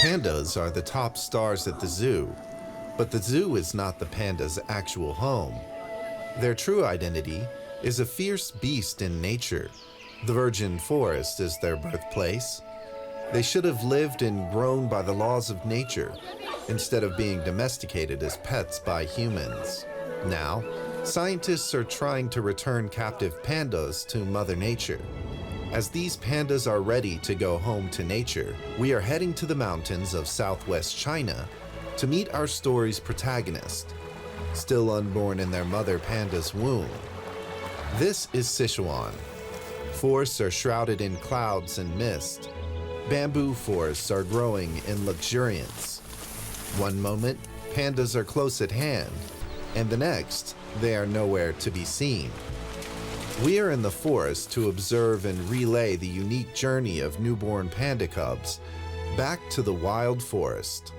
Pandas are the top stars at the zoo, but the zoo is not the panda's actual home. Their true identity is a fierce beast in nature. The virgin forest is their birthplace. They should have lived and grown by the laws of nature, instead of being domesticated as pets by humans. Now, scientists are trying to return captive pandas to Mother Nature. As these pandas are ready to go home to nature, we are heading to the mountains of southwest China to meet our story's protagonist, still unborn in their mother panda's womb. This is Sichuan. Forests are shrouded in clouds and mist. Bamboo forests are growing in luxuriance. One moment, pandas are close at hand, and the next, they are nowhere to be seen. We are in the forest to observe and relay the unique journey of newborn panda cubs back to the wild forest.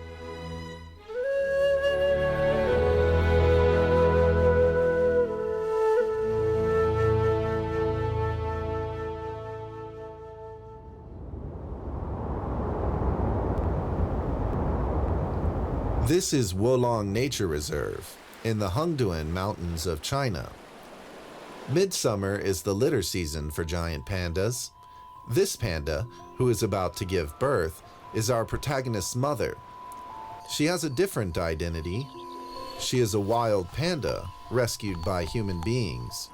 This is Wolong Nature Reserve in the Hengduan Mountains of China. Midsummer is the litter season for giant pandas. This panda, who is about to give birth, is our protagonist's mother. She has a different identity. She is a wild panda rescued by human beings.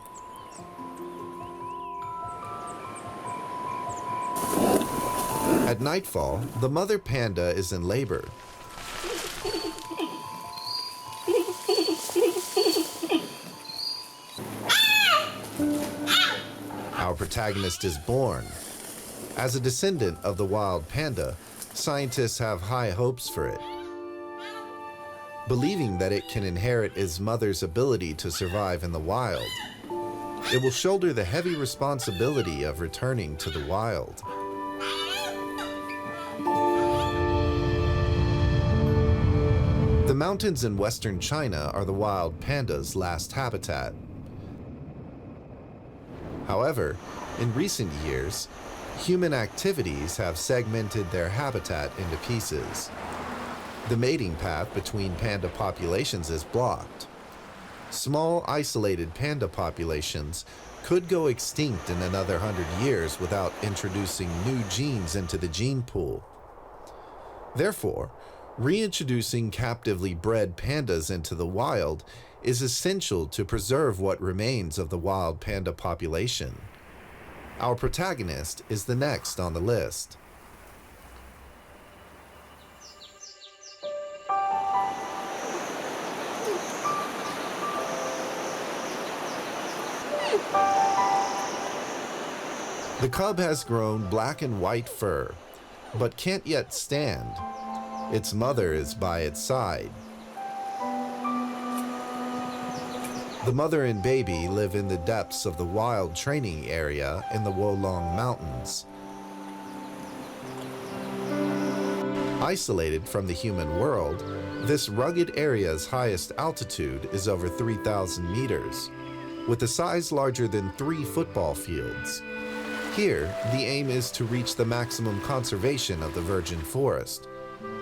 At nightfall, the mother panda is in labor. Our protagonist is born. As a descendant of the wild panda, scientists have high hopes for it. Believing that it can inherit its mother's ability to survive in the wild, it will shoulder the heavy responsibility of returning to the wild. The mountains in western China are the wild panda's last habitat. However, in recent years, human activities have segmented their habitat into pieces. The mating path between panda populations is blocked. Small, isolated panda populations could go extinct in another 100 years without introducing new genes into the gene pool. Therefore, reintroducing captively bred pandas into the wild is essential to preserve what remains of the wild panda population. Our protagonist is the next on the list. The cub has grown black and white fur, but can't yet stand. Its mother is by its side. The mother and baby live in the depths of the wild training area in the Wolong Mountains. Isolated from the human world, this rugged area's highest altitude is over 3,000 meters, with a size larger than 3 football fields. Here, the aim is to reach the maximum conservation of the virgin forest.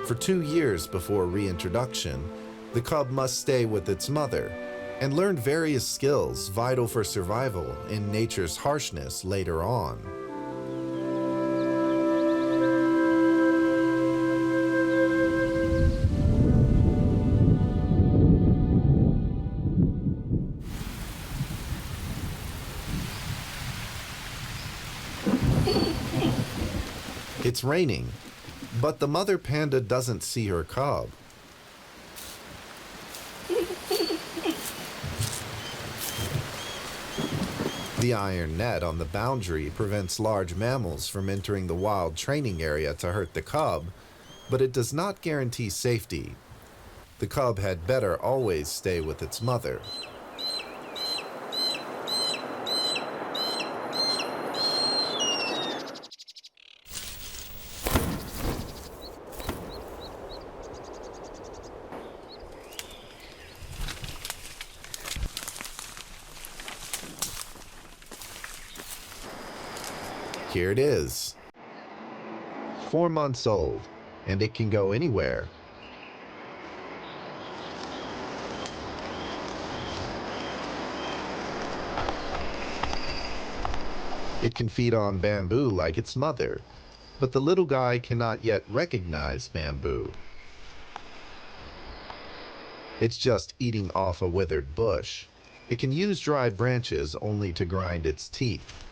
For 2 years before reintroduction, the cub must stay with its mother and learn various skills vital for survival in nature's harshness later on. It's raining, but the mother panda doesn't see her cub. The iron net on the boundary prevents large mammals from entering the wild training area to hurt the cub, but it does not guarantee safety. The cub had better always stay with its mother. Here it is. 4 months old, and it can go anywhere. It can feed on bamboo like its mother, but the little guy cannot yet recognize bamboo. It's just eating off a withered bush. It can use dry branches only to grind its teeth.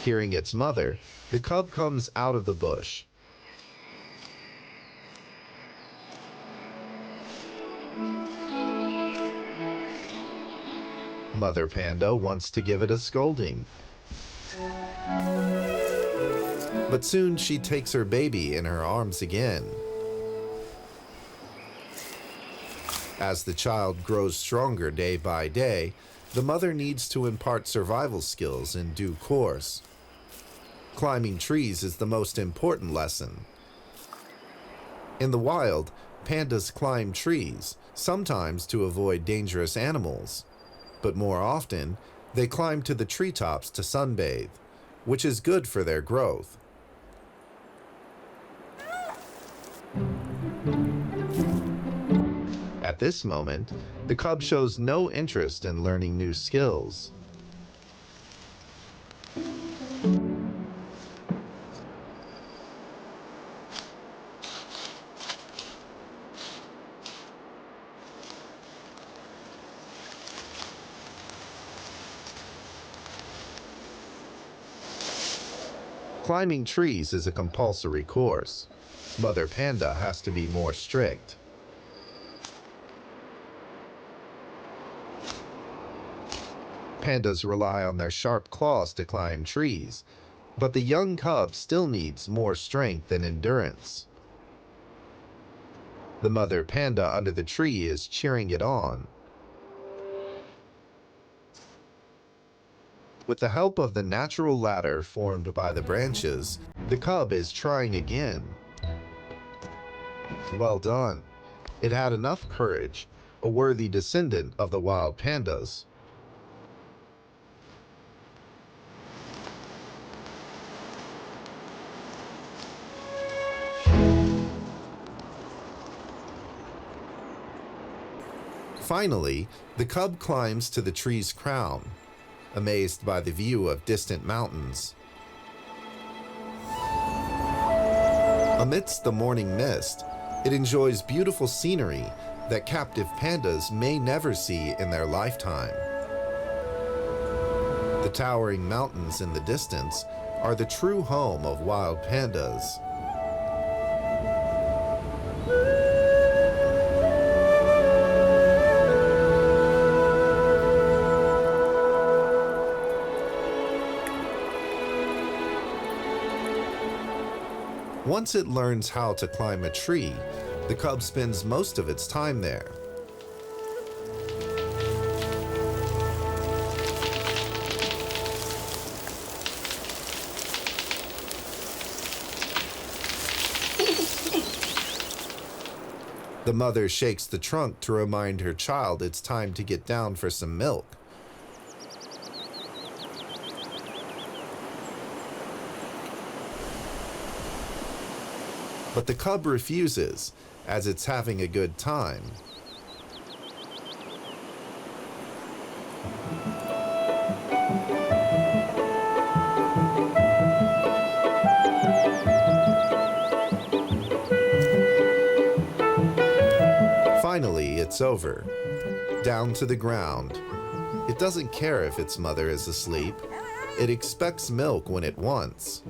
Hearing its mother, the cub comes out of the bush. Mother panda wants to give it a scolding. But soon she takes her baby in her arms again. As the child grows stronger day by day, the mother needs to impart survival skills in due course. Climbing trees is the most important lesson. In the wild, pandas climb trees, sometimes to avoid dangerous animals, but more often, they climb to the treetops to sunbathe, which is good for their growth. At this moment, the cub shows no interest in learning new skills. Climbing trees is a compulsory course. Mother panda has to be more strict. Pandas rely on their sharp claws to climb trees, but the young cub still needs more strength and endurance. The mother panda under the tree is cheering it on. With the help of the natural ladder formed by the branches, the cub is trying again. Well done. It had enough courage, a worthy descendant of the wild pandas. Finally, the cub climbs to the tree's crown, amazed by the view of distant mountains. Amidst the morning mist, it enjoys beautiful scenery that captive pandas may never see in their lifetime. The towering mountains in the distance are the true home of wild pandas. Once it learns how to climb a tree, the cub spends most of its time there. The mother shakes the trunk to remind her child it's time to get down for some milk. But the cub refuses, as it's having a good time. Finally, it's over. Down to the ground. It doesn't care if its mother is asleep. It expects milk when it wants.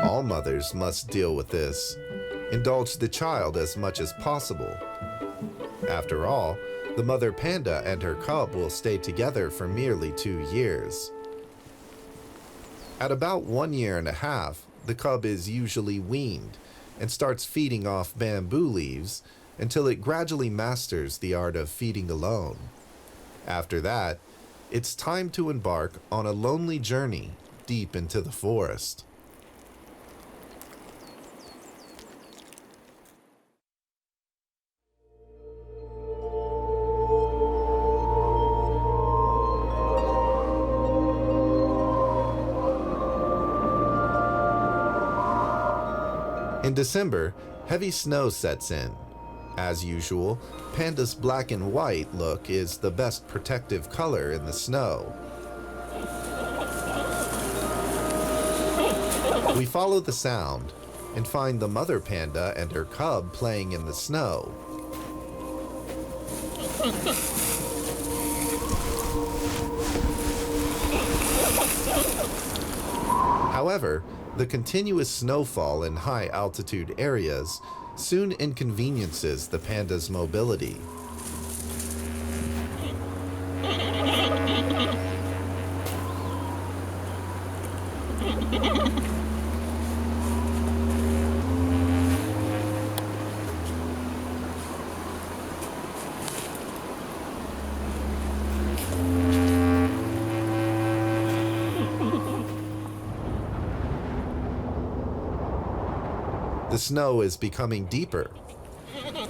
All mothers must deal with this. Indulge the child as much as possible. After all, the mother panda and her cub will stay together for merely 2 years. At about 1 year and a half, the cub is usually weaned and starts feeding off bamboo leaves until it gradually masters the art of feeding alone. After that, it's time to embark on a lonely journey deep into the forest. In December, heavy snow sets in. As usual, panda's black and white look is the best protective color in the snow. We follow the sound and find the mother panda and her cub playing in the snow. However, the continuous snowfall in high altitude areas soon inconveniences the panda's mobility. The snow is becoming deeper.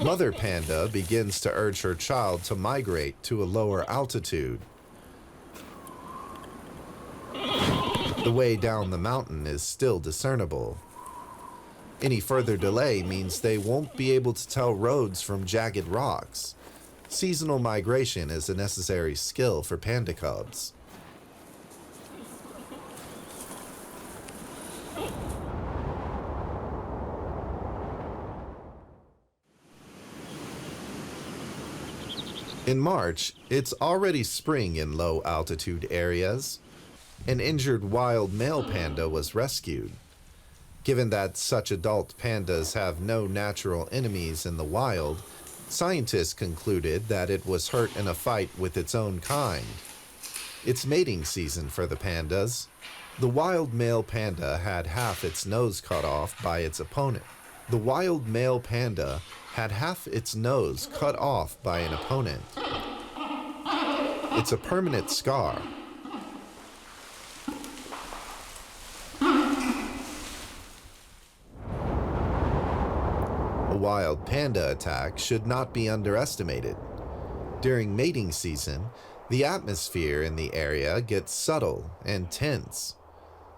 Mother panda begins to urge her child to migrate to a lower altitude. The way down the mountain is still discernible. Any further delay means they won't be able to tell roads from jagged rocks. Seasonal migration is a necessary skill for panda cubs. In March, it's already spring in low-altitude areas. An injured wild male panda was rescued. Given that such adult pandas have no natural enemies in the wild, scientists concluded that it was hurt in a fight with its own kind. It's mating season for the pandas. The wild male panda had half its nose cut off by its opponent. The wild male panda had half its nose cut off by an opponent. It's a permanent scar. A wild panda attack should not be underestimated. During mating season, the atmosphere in the area gets subtle and tense.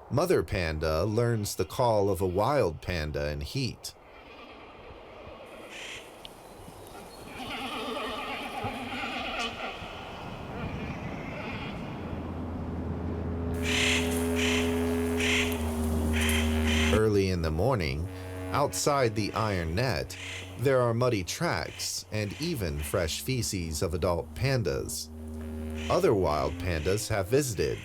Mother panda learns the call of a wild panda in heat. Early in the morning, outside the iron net, there are muddy tracks and even fresh feces of adult pandas. Other wild pandas have visited.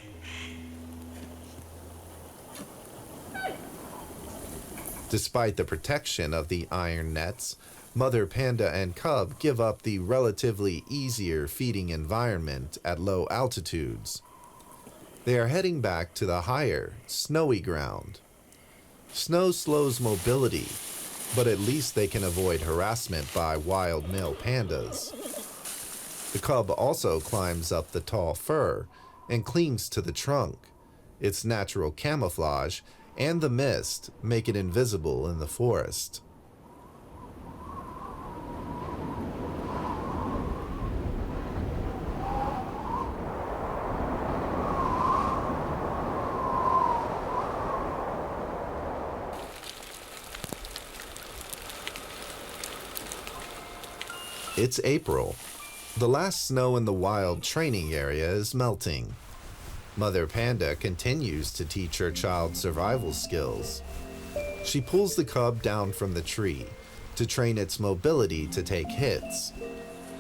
Despite the protection of the iron nets, mother panda and cub give up the relatively easier feeding environment at low altitudes. They are heading back to the higher, snowy ground. Snow slows mobility, but at least they can avoid harassment by wild male pandas. The cub also climbs up the tall fir and clings to the trunk. Its natural camouflage and the mist make it invisible in the forest. It's April. The last snow in the wild training area is melting. Mother panda continues to teach her child survival skills. She pulls the cub down from the tree to train its mobility to take hits.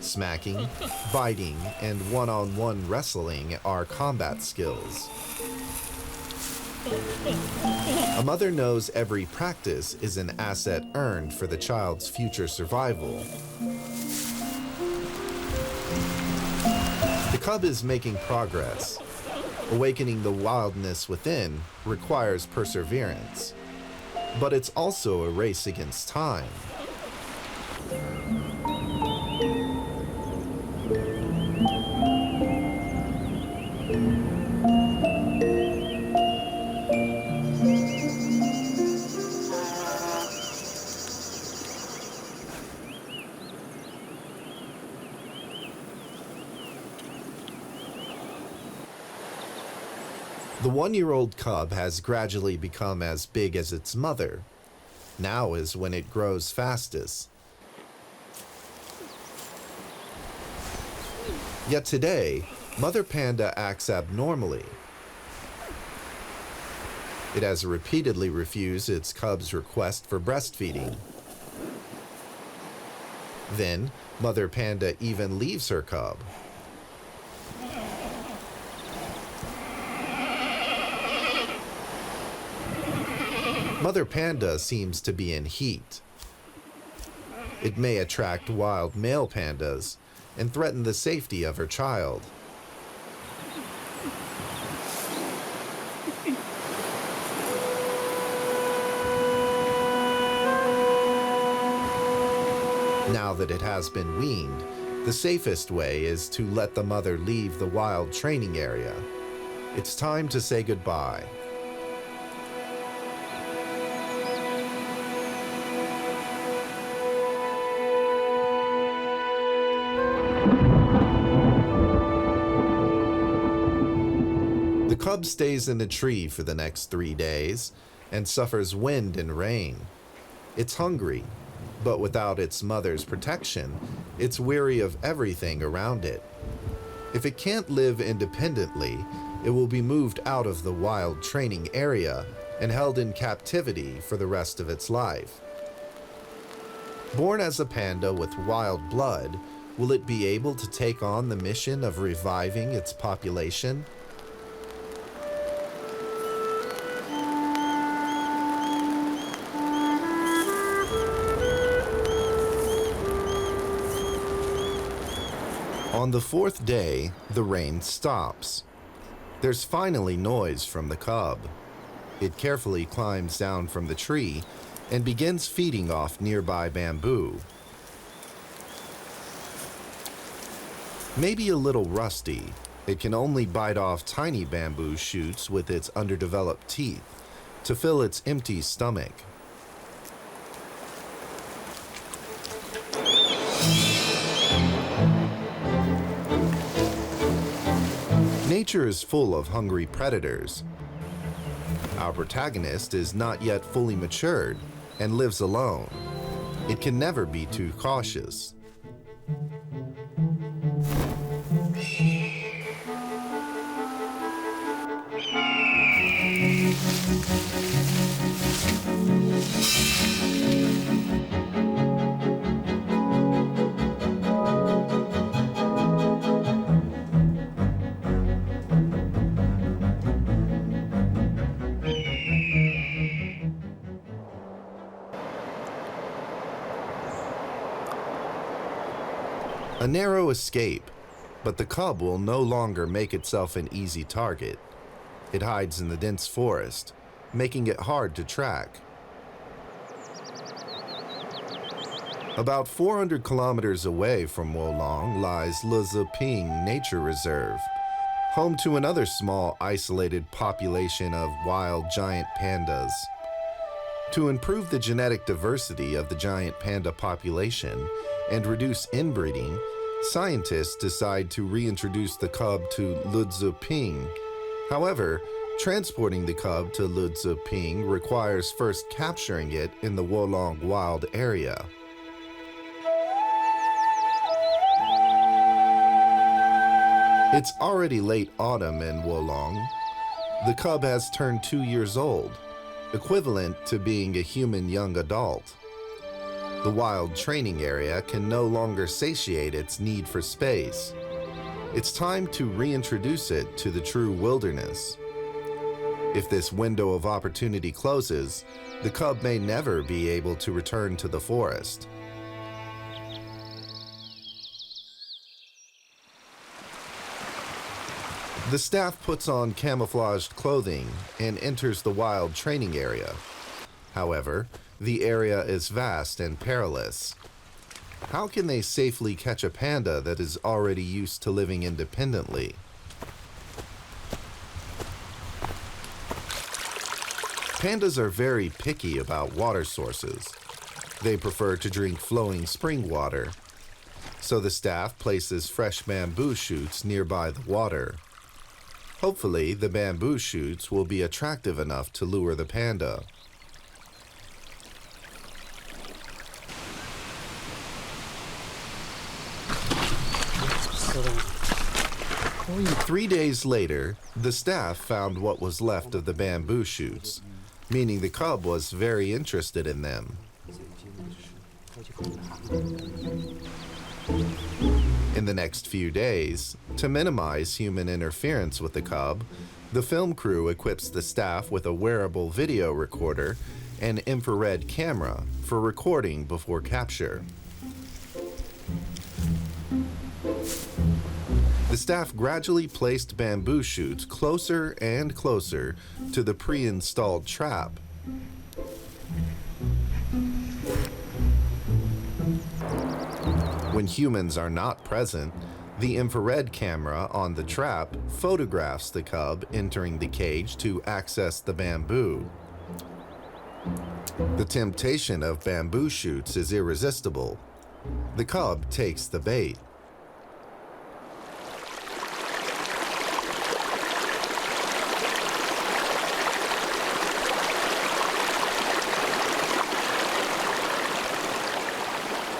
Smacking, biting, and one-on-one wrestling are combat skills. A mother knows every practice is an asset earned for the child's future survival. The cub is making progress. Awakening the wildness within requires perseverance, but it's also a race against time. The one-year-old cub has gradually become as big as its mother. Now is when it grows fastest. Yet today, mother panda acts abnormally. It has repeatedly refused its cub's request for breastfeeding. Then, mother panda even leaves her cub. Mother panda seems to be in heat. It may attract wild male pandas and threaten the safety of her child. Now that it has been weaned, the safest way is to let the mother leave the wild training area. It's time to say goodbye. The cub stays in the tree for the next 3 days and suffers wind and rain. It's hungry, but without its mother's protection, it's weary of everything around it. If it can't live independently, it will be moved out of the wild training area and held in captivity for the rest of its life. Born as a panda with wild blood, will it be able to take on the mission of reviving its population? On the 4th day, the rain stops. There's finally noise from the cub. It carefully climbs down from the tree and begins feeding off nearby bamboo. Maybe a little rusty, it can only bite off tiny bamboo shoots with its underdeveloped teeth to fill its empty stomach. Nature is full of hungry predators. Our protagonist is not yet fully matured and lives alone. It can never be too cautious. A narrow escape, but the cub will no longer make itself an easy target. It hides in the dense forest, making it hard to track. About 400 kilometers away from Wolong lies Luziping Nature Reserve, home to another small isolated population of wild giant pandas. To improve the genetic diversity of the giant panda population and reduce inbreeding, scientists decide to reintroduce the cub to Luziping. However, transporting the cub to Luziping requires first capturing it in the Wolong wild area. It's already late autumn in Wolong. The cub has turned 2 years old, equivalent to being a human young adult. The wild training area can no longer satiate its need for space. It's time to reintroduce it to the true wilderness. If this window of opportunity closes, the cub may never be able to return to the forest. The staff puts on camouflaged clothing and enters the wild training area. However, the area is vast and perilous. How can they safely catch a panda that is already used to living independently? Pandas are very picky about water sources. They prefer to drink flowing spring water, so the staff places fresh bamboo shoots nearby the water. Hopefully, the bamboo shoots will be attractive enough to lure the panda. 3 days later, the staff found what was left of the bamboo shoots, meaning the cub was very interested in them. In the next few days, to minimize human interference with the cub, the film crew equips the staff with a wearable video recorder and infrared camera for recording before capture. The staff gradually placed bamboo shoots closer and closer to the pre-installed trap. When humans are not present, the infrared camera on the trap photographs the cub entering the cage to access the bamboo. The temptation of bamboo shoots is irresistible. The cub takes the bait.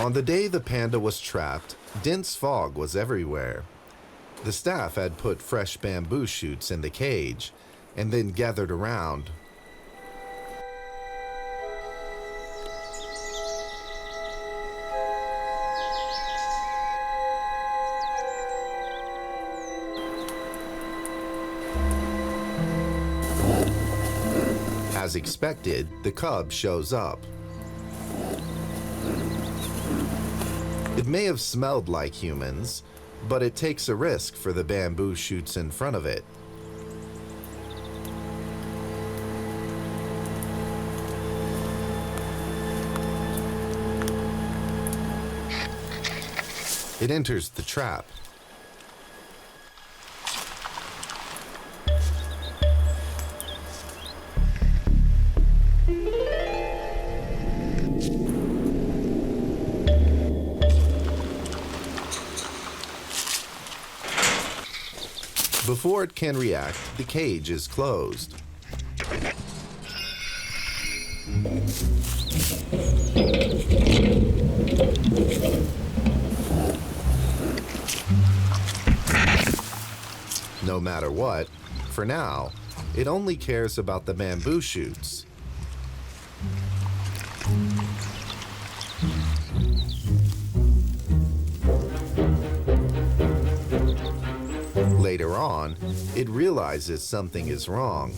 On the day the panda was trapped, dense fog was everywhere. The staff had put fresh bamboo shoots in the cage and then gathered around. As expected, the cub shows up. It may have smelled like humans, but it takes a risk for the bamboo shoots in front of it. It enters the trap. Before it can react, the cage is closed. No matter what, for now, it only cares about the bamboo shoots. Later on, it realizes something is wrong.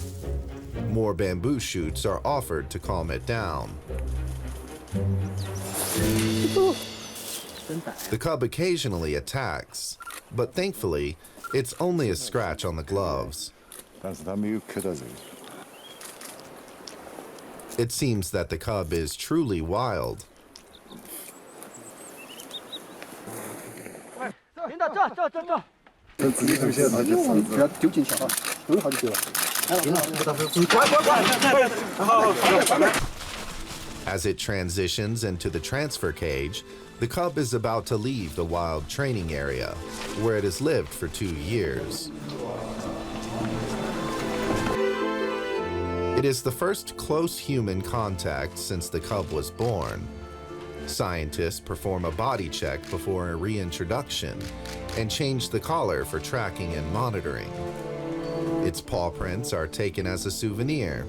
More bamboo shoots are offered to calm it down. The cub occasionally attacks, but thankfully, it's only a scratch on the gloves. It seems that the cub is truly wild. As it transitions into the transfer cage, the cub is about to leave the wild training area, where it has lived for 2 years. It is the first close human contact since the cub was born. Scientists perform a body check before a reintroduction and change the collar for tracking and monitoring. Its paw prints are taken as a souvenir.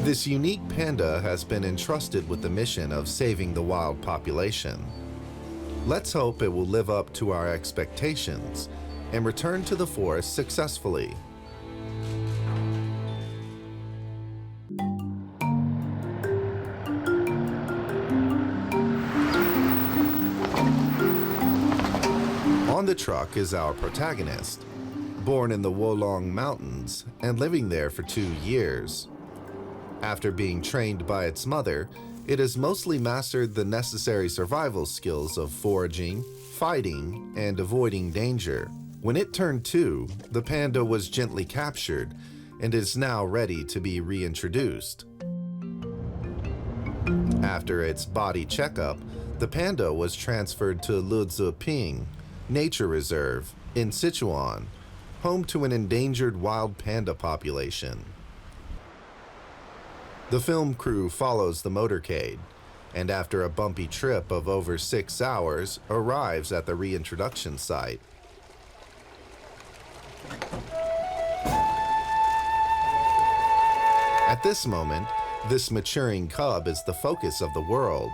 This unique panda has been entrusted with the mission of saving the wild population. Let's hope it will live up to our expectations and return to the forest successfully. On the truck is our protagonist, born in the Wolong Mountains and living there for 2 years. After being trained by its mother, it has mostly mastered the necessary survival skills of foraging, fighting, and avoiding danger. When it turned 2, the panda was gently captured and is now ready to be reintroduced. After its body checkup, the panda was transferred to Luzuping Nature Reserve in Sichuan, home to an endangered wild panda population. The film crew follows the motorcade. and after a bumpy trip of over 6 hours, arrives at the reintroduction site. At this moment, this maturing cub is the focus of the world.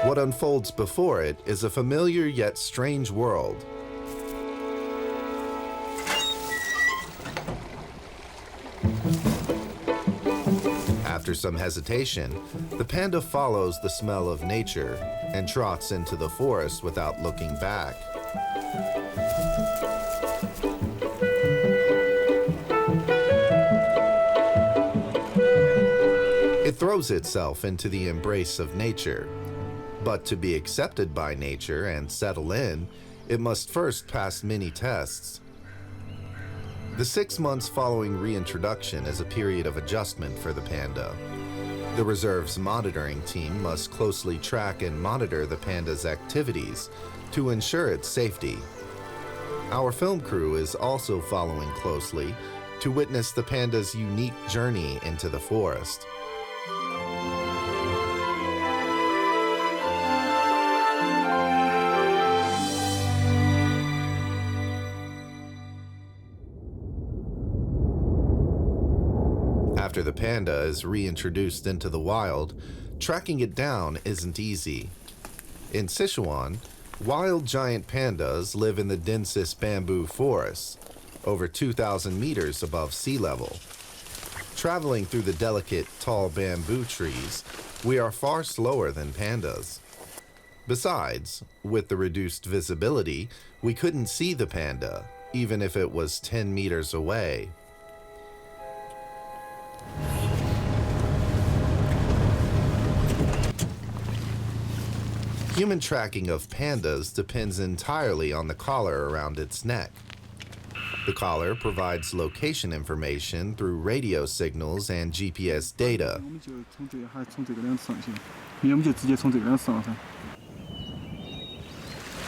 What unfolds before it is a familiar yet strange world. After some hesitation, the panda follows the smell of nature and trots into the forest without looking back. It throws itself into the embrace of nature. But to be accepted by nature and settle in, it must first pass many tests. The 6 months following reintroduction is a period of adjustment for the panda. The reserve's monitoring team must closely track and monitor the panda's activities to ensure its safety. Our film crew is also following closely to witness the panda's unique journey into the forest. After the panda is reintroduced into the wild, tracking it down isn't easy. In Sichuan, wild giant pandas live in the densest bamboo forests, over 2,000 meters above sea level. Traveling through the delicate, tall bamboo trees, we are far slower than pandas. Besides, with the reduced visibility, we couldn't see the panda, even if it was 10 meters away. Human tracking of pandas depends entirely on the collar around its neck. The collar provides location information through radio signals and GPS data.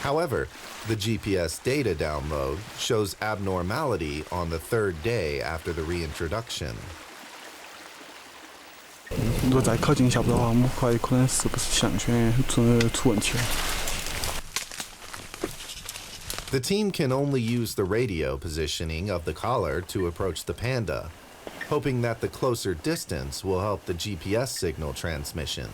However, the GPS data download shows abnormality on the 3rd day after the reintroduction. 如果再靠近下不到的话，我们怀疑可能是不是项圈出问题了。 The team can only use the radio positioning of the collar to approach the panda, hoping that the closer distance will help the GPS signal transmission.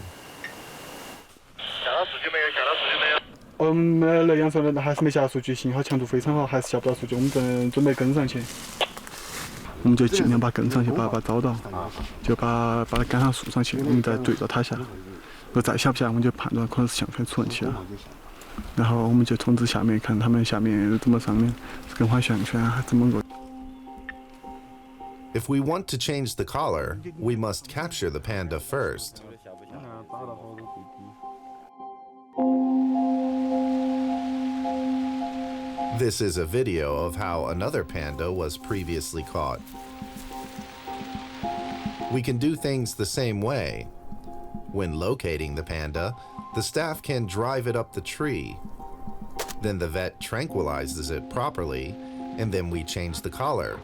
我们来阳山的还是没下数据，信号强度非常好，还是下不到数据。我们准备跟上去。 我们就尽量把跟上去，把它找到，就把它赶上树上去，我们再对着它下。如果再下不下，我们就判断可能是项圈出问题了。然后我们就通知下面，看他们下面怎么上面是更换项圈还是怎么个。 If we want to change the collar, we must capture the panda first. This is a video of how another panda was previously caught. We can do things the same way. When locating the panda, the staff can drive it up the tree. Then the vet tranquilizes it properly, and then we change the collar.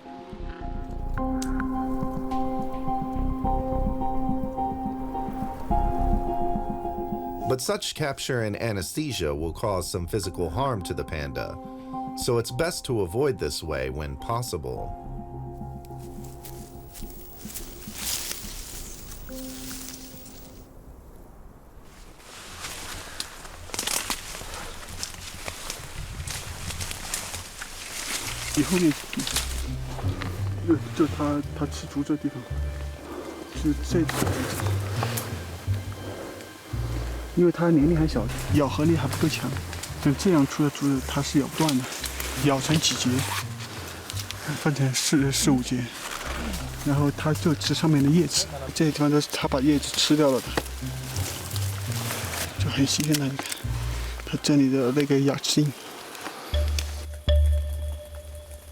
But such capture and anesthesia will cause some physical harm to the panda, so it's best to avoid this way when possible. "因为它年龄还小，咬合力还不够强，像这样出的猪肉它是咬不断的，咬成几节，分成4-5节，然后它就吃上面的叶子，这些地方都是它把叶子吃掉了的，就很新鲜的。你看，它这里的那个牙齿印。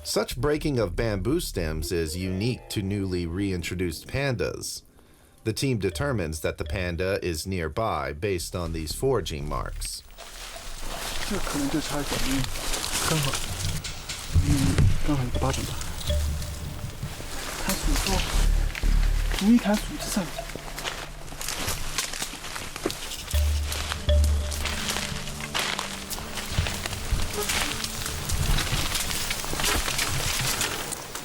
Such breaking of bamboo stems is unique to newly reintroduced pandas. The team determines that the panda is nearby based on these foraging marks. 这可能就差一点，刚好，刚好一个巴掌大。看树头，注意看树枝上。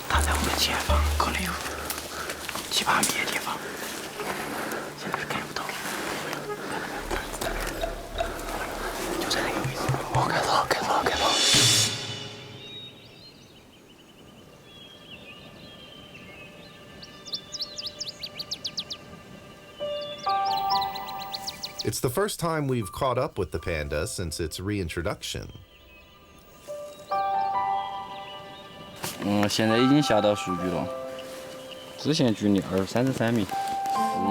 它在我们前方可能有7、8米的地方，现在是看不到。就在那个位置。哦，看到了，看到了，看到了。It's the first time we've caught up with the panda since its reintroduction. 现在已经下到数据了，之前距离33米，只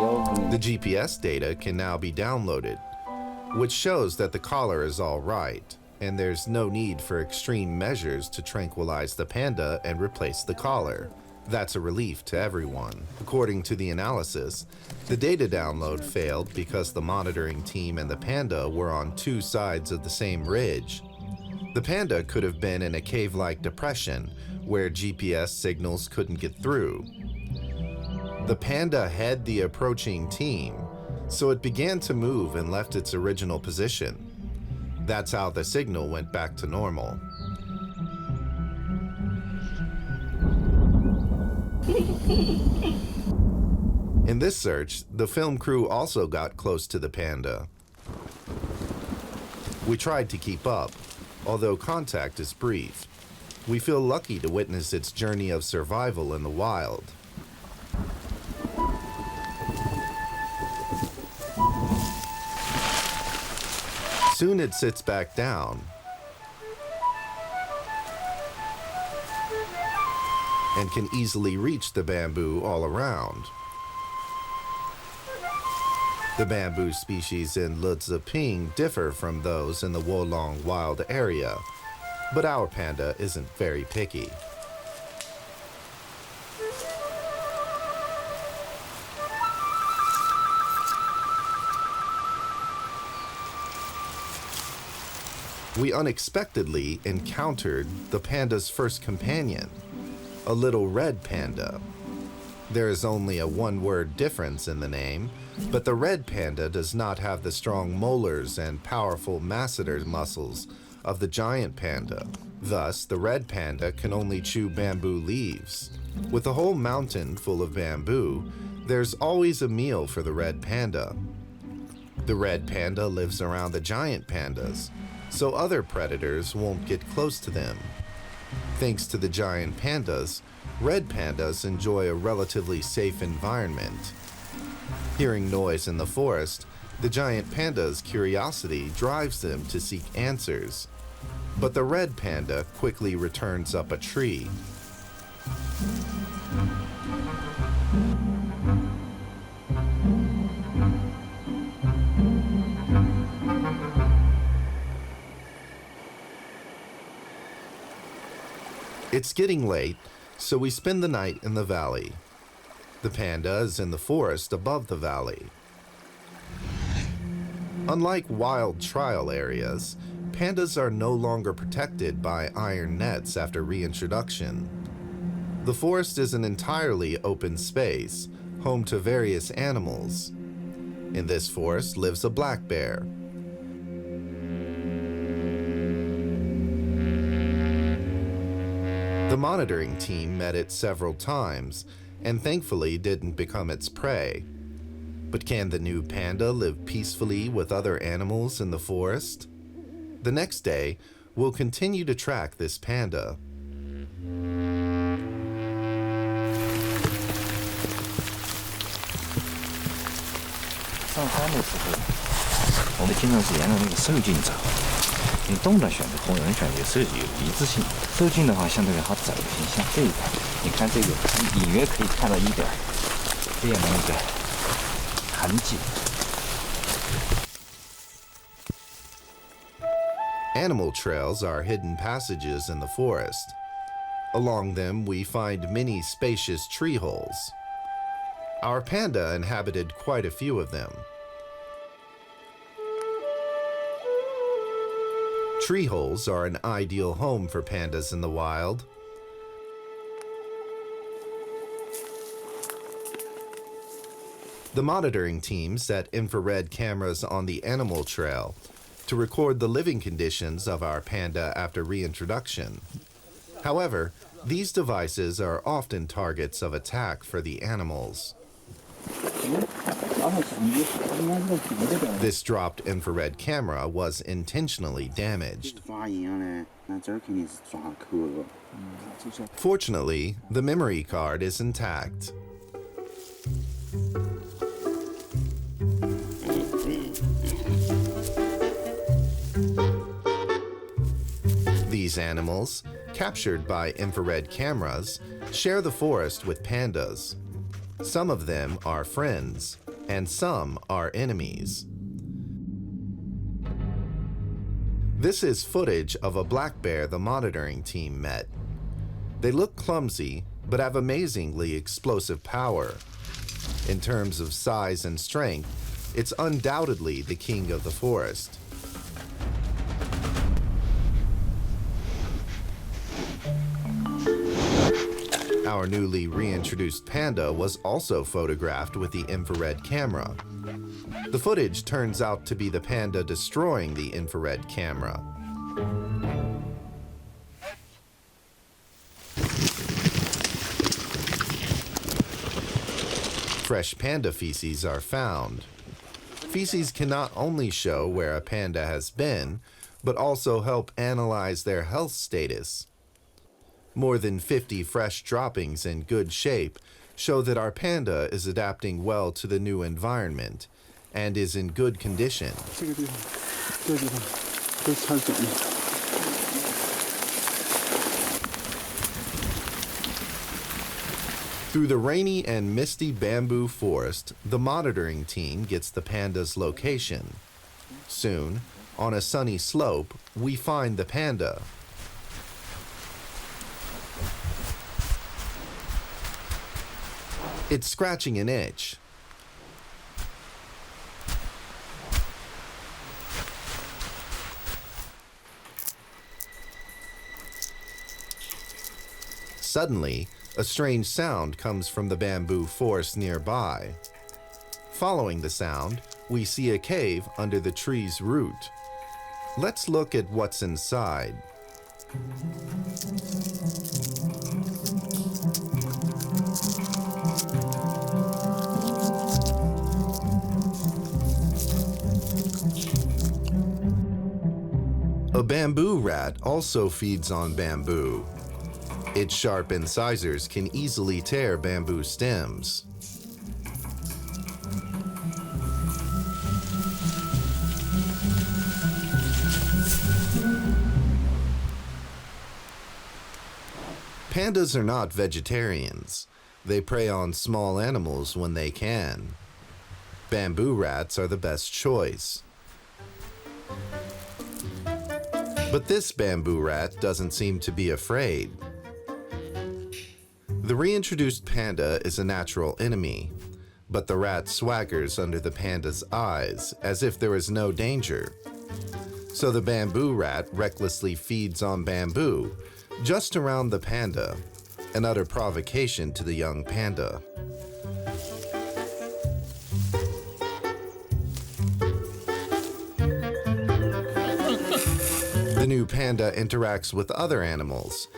有。The GPS data can now be downloaded, which shows that the collar is all right, and there's no need for extreme measures to tranquilize the panda and replace the collar. That's a relief to everyone. According to the analysis, the data download failed because the monitoring team and the panda were on two sides of the same ridge. The panda could have been in a cave-like depression where GPS signals couldn't get through. The panda had the approaching team, so it began to move and left its original position. That's how the signal went back to normal. In this search, the film crew also got close to the panda. We tried to keep up, although contact is brief. We feel lucky to witness its journey of survival in the wild. Soon it sits back down and can easily reach the bamboo all around. The bamboo species in Luzaping differ from those in the Wolong wild area, but our panda isn't very picky. We unexpectedly encountered the panda's first companion, a little red panda. There is only a one-word difference in the name, but the red panda does not have the strong molars and powerful masseter muscles of the giant panda. Thus, the red panda can only chew bamboo leaves. With a whole mountain full of bamboo, there's always a meal for the red panda. The red panda lives around the giant pandas, so other predators won't get close to them. Thanks to the giant pandas, red pandas enjoy a relatively safe environment. Hearing noise in the forest, the giant panda's curiosity drives them to seek answers. But the red panda quickly returns up a tree. It's getting late, so we spend the night in the valley. The panda is in the forest above the valley. Unlike wild trial areas, pandas are no longer protected by iron nets after reintroduction. The forest is an entirely open space, home to various animals. In this forest lives a black bear. The monitoring team met it several times and thankfully didn't become its prey. But can the new panda live peacefully with other animals in the forest? The next day, we'll continue to track this panda. 上山的时候，我们经常是沿着那个瘦径走。你动的选择和人选择是有一致性。瘦径的话，相对好走一些。像这个，你看这个，隐约可以看到一点这样的那个痕迹。 Animal trails are hidden passages in the forest. Along them, we find many spacious tree holes. Our panda inhabited quite a few of them. Tree holes are an ideal home for pandas in the wild. The monitoring team set infrared cameras on the animal trail to record the living conditions of our panda after reintroduction. However, these devices are often targets of attack for the animals. This dropped infrared camera was intentionally damaged. Fortunately, the memory card is intact. These animals, captured by infrared cameras, share the forest with pandas. Some of them are friends, and some are enemies. This is footage of a black bear the monitoring team met. They look clumsy, but have amazingly explosive power. In terms of size and strength, it's undoubtedly the king of the forest. Our newly reintroduced panda was also photographed with the infrared camera. The footage turns out to be the panda destroying the infrared camera. Fresh panda feces are found. Feces can not only show where a panda has been, but also help analyze their health status. More than 50 fresh droppings in good shape show that our panda is adapting well to the new environment and is in good condition. Through the rainy and misty bamboo forest, the monitoring team gets the panda's location. Soon, on a sunny slope, we find the panda. It's scratching an itch. Suddenly, a strange sound comes from the bamboo forest nearby. Following the sound, we see a cave under the tree's root. Let's look at what's inside. A bamboo rat also feeds on bamboo. Its sharp incisors can easily tear bamboo stems. Pandas are not vegetarians. They prey on small animals when they can. Bamboo rats are the best choice. But this bamboo rat doesn't seem to be afraid. The reintroduced panda is a natural enemy, but the rat swaggers under the panda's eyes as if there is no danger. So the bamboo rat recklessly feeds on bamboo just around the panda, an utter provocation to the young panda. The new panda interacts with other animals,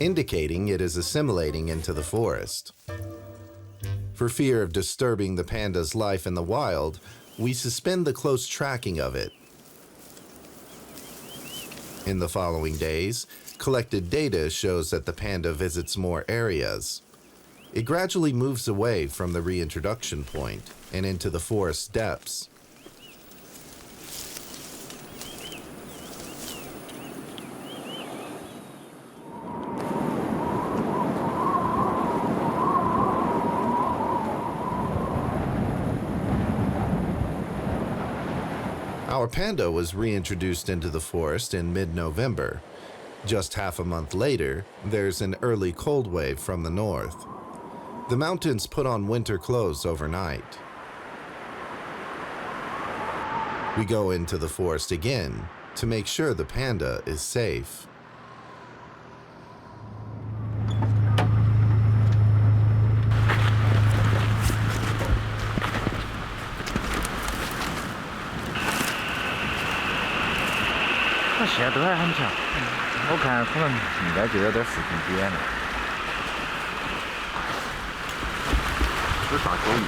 indicating it is assimilating into the forest. For fear of disturbing the panda's life in the wild, we suspend the close tracking of it. In the following days, collected data shows that the panda visits more areas. It gradually moves away from the reintroduction point and into the forest depths. Our panda was reintroduced into the forest in mid-November. Just half a month later, there's an early cold wave from the north. The mountains put on winter clothes overnight. We go into the forest again, to make sure the panda is safe.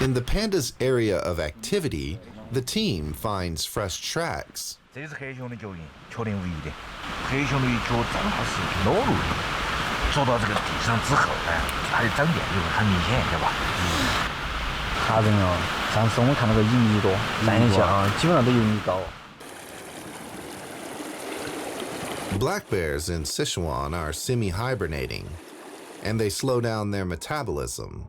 In the panda's area of activity, the team finds fresh tracks. 这是黑熊的脚印，确定无疑的。黑熊的脚正好是裸露的，着到这个地上之后，它的长茧就会很明显，对吧？吓人哦！上次我们看到个1米多，站一下啊，基本上都有1米高。Black bears in Sichuan are semi-hibernating, and they slow down their metabolism.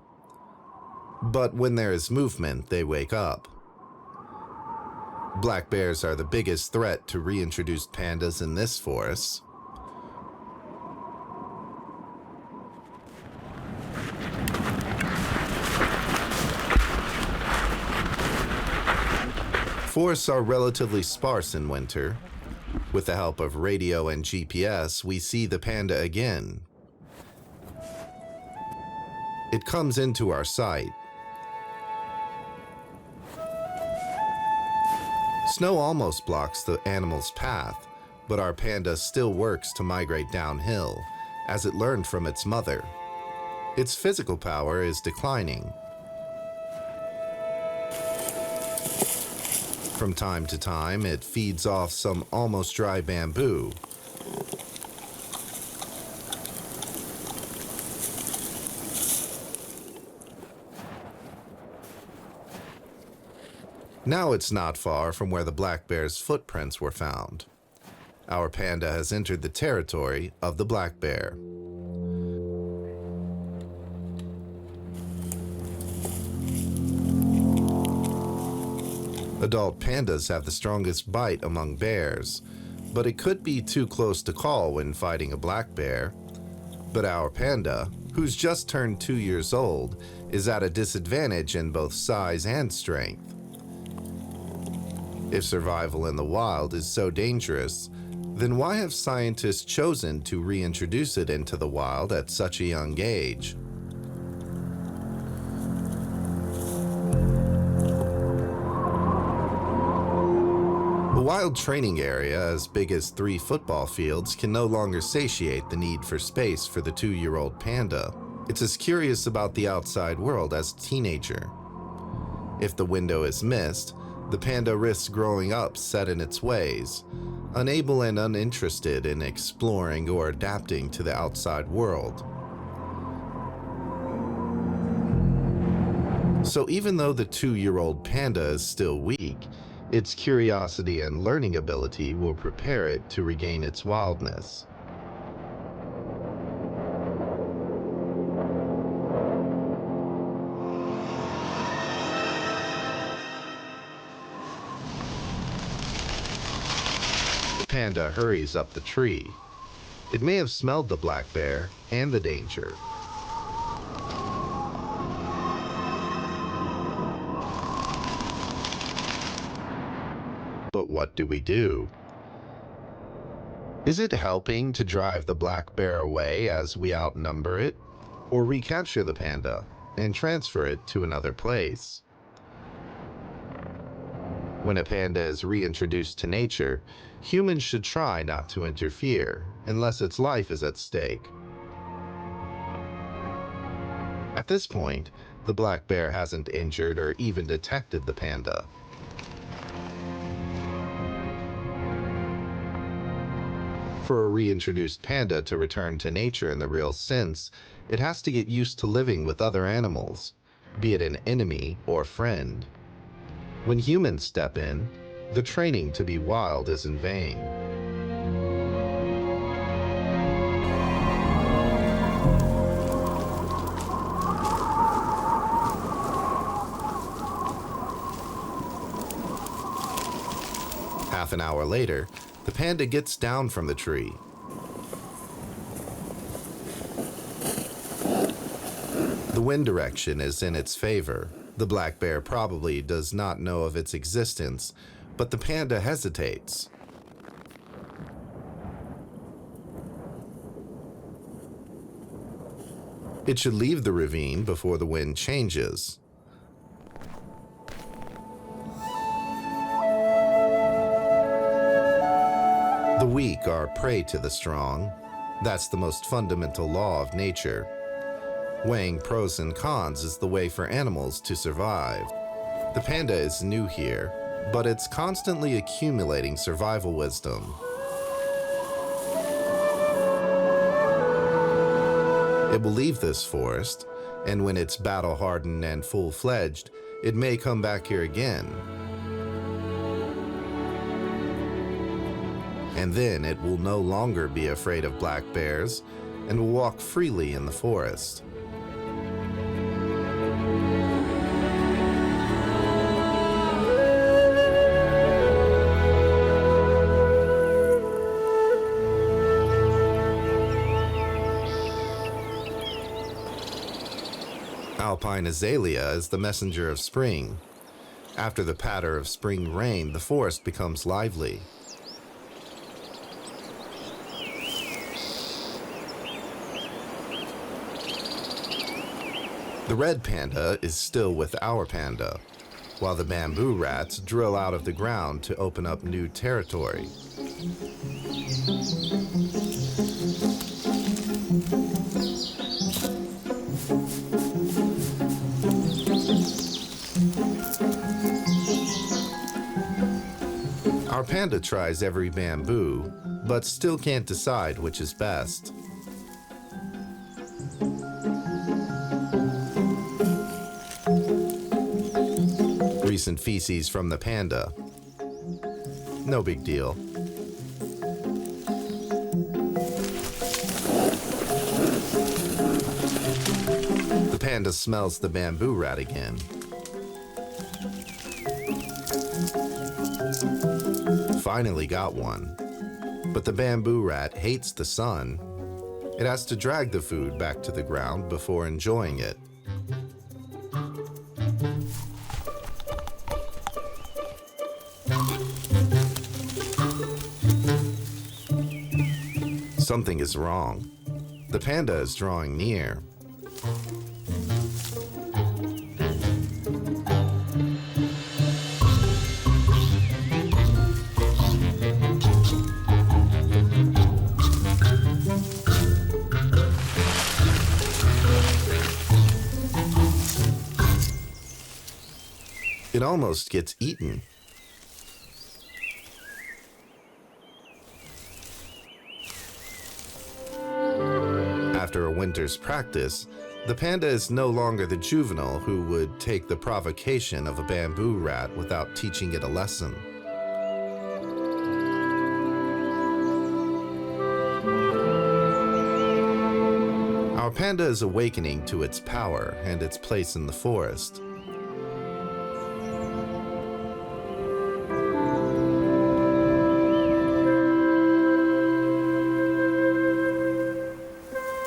But when there is movement, they wake up. Black bears are the biggest threat to reintroduced pandas in this forest. Forests are relatively sparse in winter. With the help of radio and GPS, we see the panda again. It comes into our sight. Snow almost blocks the animal's path, but our panda still works to migrate downhill, as it learned from its mother. Its physical power is declining. From time to time, it feeds off some almost dry bamboo. Now it's not far from where the black bear's footprints were found. Our panda has entered the territory of the black bear. Adult pandas have the strongest bite among bears, but it could be too close to call when fighting a black bear. But our panda, who's just turned 2 years old, is at a disadvantage in both size and strength. If survival in the wild is so dangerous, then why have scientists chosen to reintroduce it into the wild at such a young age? A wild training area as big as 3 football fields can no longer satiate the need for space for the 2-year-old panda. It's as curious about the outside world as a teenager. If the window is missed, the panda risks growing up set in its ways, unable and uninterested in exploring or adapting to the outside world. So even though the 2-year-old panda is still weak, its curiosity and learning ability will prepare it to regain its wildness. The panda hurries up the tree. It may have smelled the black bear and the danger. But what do we do? Is it helping to drive the black bear away as we outnumber it, or recapture the panda and transfer it to another place? When a panda is reintroduced to nature, humans should try not to interfere unless its life is at stake. At this point, the black bear hasn't injured or even detected the panda. For a reintroduced panda to return to nature in the real sense, it has to get used to living with other animals, be it an enemy or friend. When humans step in, the training to be wild is in vain. Half an hour later, the panda gets down from the tree. The wind direction is in its favor. The black bear probably does not know of its existence, but the panda hesitates. It should leave the ravine before the wind changes. The weak are prey to the strong. That's the most fundamental law of nature. Weighing pros and cons is the way for animals to survive. The panda is new here, but it's constantly accumulating survival wisdom. It will leave this forest, and when it's battle-hardened and full-fledged, it may come back here again. And then it will no longer be afraid of black bears and will walk freely in the forest. Alpine azalea is the messenger of spring. After the patter of spring rain, the forest becomes lively. The red panda is still with our panda, while the bamboo rats drill out of the ground to open up new territory. Our panda tries every bamboo, but still can't decide which is best. Recent feces from the panda. No big deal. The panda smells the bamboo rat again. Finally got one. But the bamboo rat hates the sun. It has to drag the food back to the ground before enjoying it. Something is wrong. The panda is drawing near. It almost gets eaten. After a winter's practice, the panda is no longer the juvenile who would take the provocation of a bamboo rat without teaching it a lesson. Our panda is awakening to its power and its place in the forest.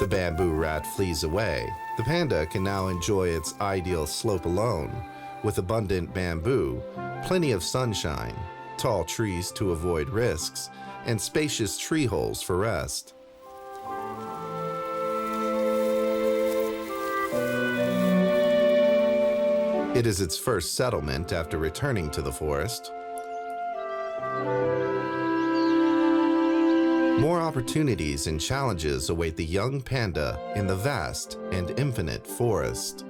The bamboo rat flees away. The panda can now enjoy its ideal slope alone, with abundant bamboo, plenty of sunshine, tall trees to avoid risks, and spacious tree holes for rest. It is its first settlement after returning to the forest. More opportunities and challenges await the young panda in the vast and infinite forest.